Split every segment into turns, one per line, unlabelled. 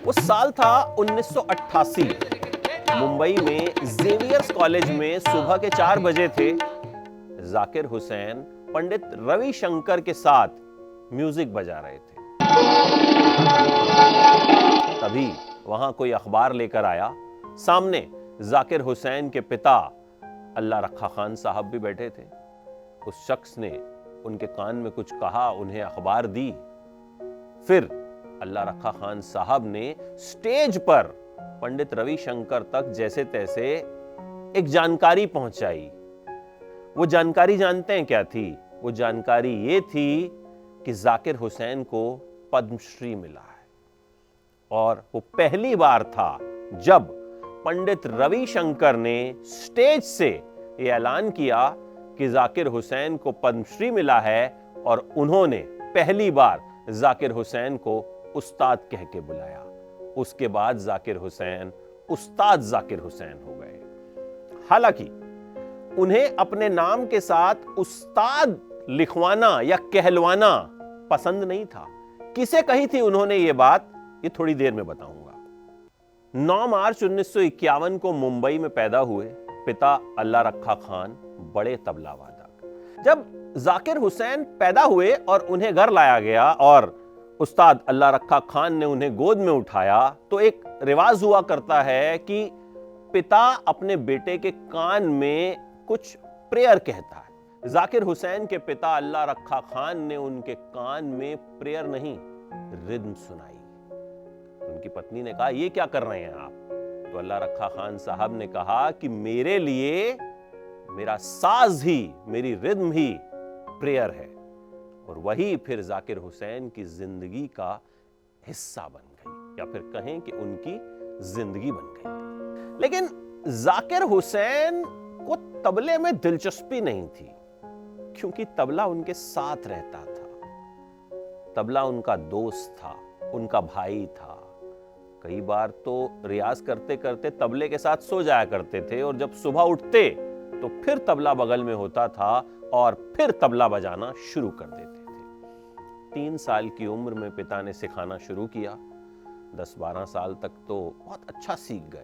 वो साल था 1988। मुंबई में जेवियर्स कॉलेज में सुबह के 4 बजे थे। जाकिर हुसैन पंडित रविशंकर के साथ म्यूजिक बजा रहे थे। तभी वहां कोई अखबार लेकर आया। सामने जाकिर हुसैन के पिता अल्लाह रखा खान साहब भी बैठे थे। उस शख्स ने उनके कान में कुछ कहा, उन्हें अखबार दी। फिर अल्लाह रखा खान साहब ने स्टेज पर पंडित रविशंकर तक जैसे तैसे एक जानकारी पहुंचाई। वो जानकारी जानते हैं क्या थी? वो जानकारी ये थी कि जाकिर हुसैन को पद्मश्री मिला है। और वो पहली बार था जब पंडित रविशंकर ने स्टेज से ये ऐलान किया कि जाकिर हुसैन को पद्मश्री मिला है, और उन्होंने पहली बार जाकिर हुसैन को उस्ताद कह के बुलाया। उसके बाद जाकिर हुसैन उस्ताद जाकिर हुसैन हो गए। हालांकि उन्हें अपने नाम के साथ उस्ताद लिखवाना या कहलवाना पसंद नहीं था। किसे कही थी उन्होंने ये बात, ये थोड़ी देर में बताऊंगा। 9 मार्च 1951 को मुंबई में पैदा हुए। पिता अल्लाह रखा खान बड़े तबला वादक। जब जाकिर हुसैन पैदा हुए और उन्हें घर लाया गया और उस्ताद अल्लाह रखा खान ने उन्हें गोद में उठाया, तो एक रिवाज हुआ करता है कि पिता अपने बेटे के कान में कुछ प्रेयर कहता है। जाकिर हुसैन के पिता अल्लाह रखा खान ने उनके कान में प्रेयर नहीं, रिद्म सुनाई। उनकी पत्नी ने कहा, ये क्या कर रहे हैं आप? तो अल्लाह रखा खान साहब ने कहा कि मेरे लिए मेरा साज ही, मेरी रिद्म ही प्रेयर है। और वही फिर जाकिर हुसैन की जिंदगी का हिस्सा बन गई, या फिर कहें कि उनकी जिंदगी बन गई। लेकिन जाकिर हुसैन को तबले में दिलचस्पी नहीं थी, क्योंकि तबला उनके साथ रहता था। तबला उनका दोस्त था, उनका भाई था। कई बार तो रियाज करते करते तबले के साथ सो जाया करते थे, और जब सुबह उठते तो फिर तबला बगल में होता था और फिर तबला बजाना शुरू कर देते थे। 3 साल की उम्र में पिता ने सिखाना शुरू किया। 10-12 साल तक तो बहुत अच्छा सीख गए।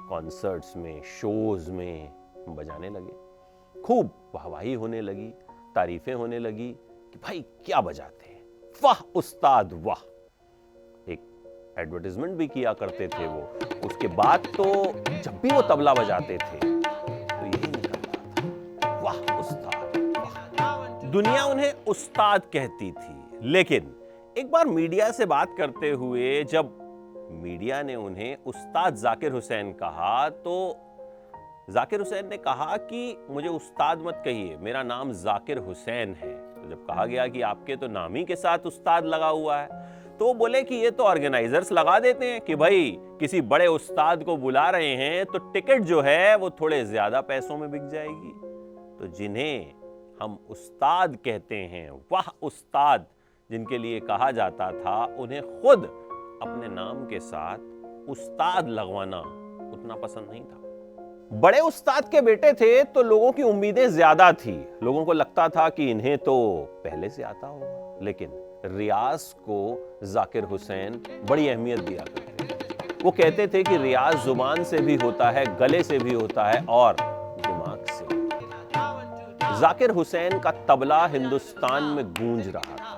कॉन्सर्ट्स में, शोज में बजाने लगे। खूब वाहवाही होने लगी, तारीफें होने लगी कि भाई क्या बजाते हैं, वाह उस्ताद वाह। एक एडवर्टाइजमेंट भी किया करते थे वो। उसके बाद तो जब भी वो तबला बजाते थे तो यही निकलता था, वाह उस्ताद वाह। दुनिया उन्हें उस्ताद कहती थी। लेकिन एक बार मीडिया से बात करते हुए जब मीडिया ने उन्हें उस्ताद जाकिर हुसैन कहा, तो जाकिर हुसैन ने कहा कि मुझे उस्ताद मत कहिए, मेरा नाम जाकिर हुसैन है। तो जब कहा गया कि आपके तो नाम ही के साथ उस्ताद लगा हुआ है, तो वो बोले कि ये तो ऑर्गेनाइजर्स लगा देते हैं कि भाई किसी बड़े उस्ताद को बुला रहे हैं तो टिकट जो है वो थोड़े ज्यादा पैसों में बिक जाएगी। तो जिन्हें हम उस्ताद कहते हैं, वाह उस्ताद जिनके लिए कहा जाता था, उन्हें खुद अपने नाम के साथ उस्ताद लगवाना उतना पसंद नहीं था। बड़े उस्ताद के बेटे थे तो लोगों की उम्मीदें ज्यादा थी। लोगों को लगता था कि इन्हें तो पहले से आता होगा। लेकिन रियाज को जाकिर हुसैन बड़ी अहमियत दिया करते थे। वो कहते थे कि रियाज जुबान से भी होता है, गले से भी होता है और दिमाग से भी। जाकिर हुसैन का तबला हिंदुस्तान में गूंज रहा था।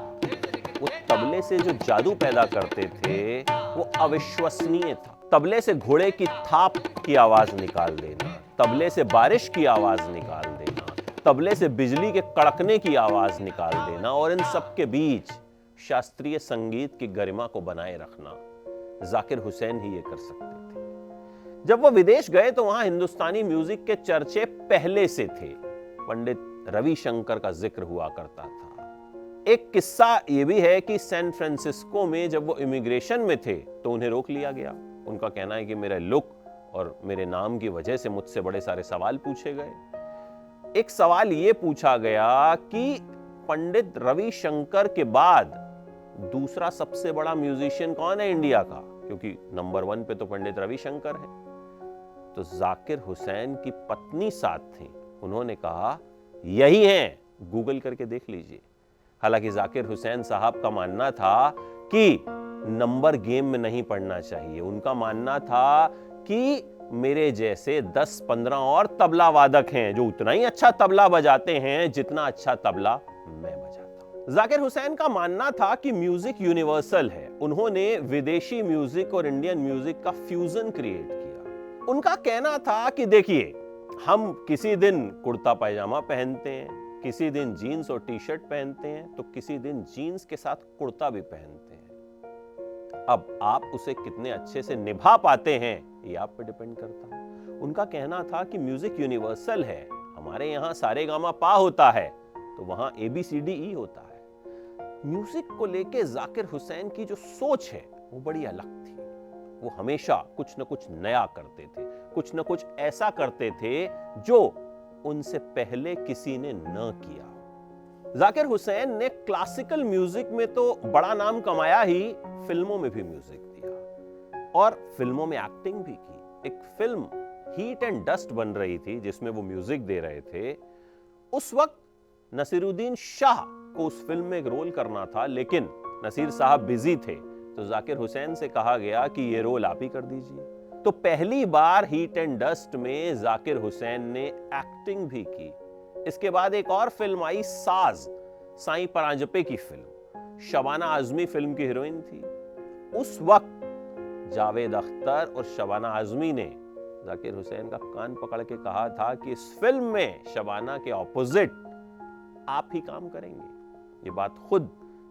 वो तबले से जो जादू पैदा करते थे वो अविश्वसनीय था। तबले से घोड़े की थाप की आवाज निकाल देना, तबले से बारिश की आवाज निकाल देना, तबले से बिजली के कड़कने की आवाज निकाल देना, और इन सब के बीच शास्त्रीय संगीत की गरिमा को बनाए रखना जाकिर हुसैन ही ये कर सकते थे। जब वो विदेश गए तो वहां हिंदुस्तानी म्यूजिक के चर्चे पहले से थे। पंडित रविशंकर का जिक्र हुआ करता था। एक किस्सा ये भी है कि सैन फ्रांसिस्को में जब वो इमिग्रेशन में थे तो उन्हें रोक लिया गया। उनका कहना है कि मेरे लुक और मेरे नाम की वजह से मुझसे बड़े सारे सवाल पूछे गए। एक सवाल ये पूछा गया कि पंडित रविशंकर के बाद दूसरा सबसे बड़ा म्यूजिशियन कौन है इंडिया का, क्योंकि नंबर 1 पे तो पंडित रविशंकर है। तो जाकिर हुसैन की पत्नी साथ थी। उन्होंने कहा यही हैं, गूगल करके देख लीजिए। हालांकि जाकिर हुसैन साहब का मानना था कि नंबर गेम में नहीं पड़ना चाहिए। उनका मानना था कि मेरे जैसे 10-15 और तबला वादक हैं जो उतना ही अच्छा तबला बजाते हैं जितना अच्छा तबला मैं बजाता हूं। जाकिर हुसैन का मानना था कि म्यूजिक यूनिवर्सल है। उन्होंने विदेशी म्यूजिक और इंडियन म्यूजिक का फ्यूजन क्रिएट किया। उनका कहना था कि देखिए, हम किसी दिन कुर्ता पैजामा पहनते हैं, किसी दिन जीन्स और टी शर्ट पहनते हैं, तो किसी दिन जीन्स के साथ कुर्ता भी पहनते हैं। अब आप उसे कितने अच्छे से निभा पाते हैं ये आप पे डिपेंड करता है। उनका कहना था कि म्यूजिक यूनिवर्सल है। हमारे यहाँ सारे गामा पा होता है तो वहां ABCDE होता है। म्यूजिक को लेके जाकिर हुसैन की जो सोच है वो बड़ी अलग थी। वो हमेशा कुछ न कुछ नया करते थे, कुछ न कुछ ऐसा करते थे जो उनसे पहले किसी ने न किया। जाकिर हुसैन ने क्लासिकल म्यूजिक में तो बड़ा नाम कमाया ही, फिल्मों में भी म्यूजिक दिया और फिल्मों में एक्टिंग भी की। एक फिल्म हीट एंड डस्ट बन रही थी जिसमें वो म्यूजिक दे रहे थे। उस वक्त नसीरुद्दीन शाह को उस फिल्म में एक रोल करना था, लेकिन नसीर साहब बिजी थे तो जाकिर हुसैन से कहा गया कि ये रोल आप ही कर दीजिए। तो पहली बार हीट एंड डस्ट में जाकिर हुसैन ने एक्टिंग भी की। इसके बाद एक और फिल्म आई, साज, साईं परांजपे की फिल्म। शबाना आजमी फिल्म की हीरोइन थी। उस वक्त जावेद अख्तर और शबाना आजमी ने जाकिर हुसैन का कान पकड़ के कहा था कि इस फिल्म में शबाना के ऑपोजिट आप ही काम करेंगे। ये बात खुद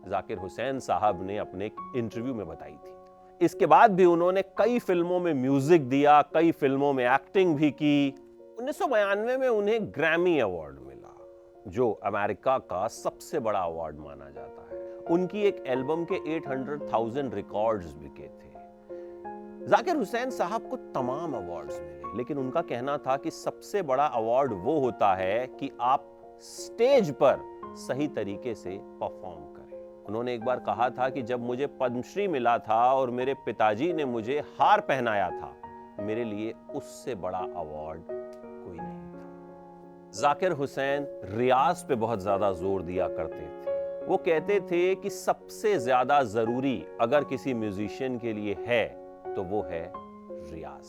जाकिर हुसैन साहब ने अपने एक इंटरव्यू में बताई थी। इसके बाद भी उन्होंने कई फिल्मों में म्यूजिक दिया, कई फिल्मों में एक्टिंग भी की। 1992 में उन्हें ग्रैमी अवार्ड मिला, जो अमेरिका का सबसे बड़ा अवार्ड माना जाता है। उनकी एक एल्बम के 800,000 रिकॉर्ड्स बिके थे। जाकिर हुसैन साहब को तमाम अवार्ड्स मिले, लेकिन उनका कहना था कि सबसे बड़ा अवार्ड वो होता है कि आप स्टेज पर सही तरीके से परफॉर्म करें। उन्होंने एक बार कहा था कि जब मुझे पद्मश्री मिला था और मेरे पिताजी ने मुझे हार पहनाया था, मेरे लिए उससे बड़ा अवार्ड कोई नहीं था। जाकिर हुसैन रियाज पे बहुत ज्यादा जोर दिया करते थे। वो कहते थे कि सबसे ज्यादा जरूरी अगर किसी म्यूजिशियन के लिए है तो वो है रियाज।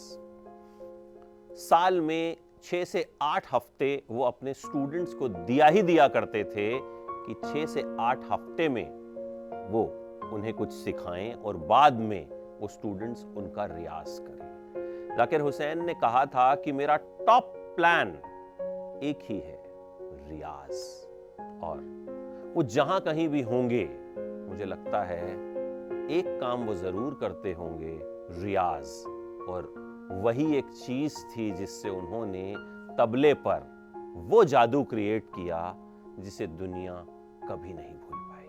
साल में 6 से 8 हफ्ते वो अपने स्टूडेंट्स को दिया करते थे कि 6 से 8 हफ्ते में वो उन्हें कुछ सिखाएं और बाद में वो स्टूडेंट्स उनका रियाज करें। जाकिर हुसैन ने कहा था कि मेरा टॉप प्लान एक ही है, रियाज। और वो जहां कहीं भी होंगे, मुझे लगता है एक काम वो जरूर करते होंगे, रियाज। और वही एक चीज थी जिससे उन्होंने तबले पर वो जादू क्रिएट किया जिसे दुनिया कभी नहीं भूल पाएगी।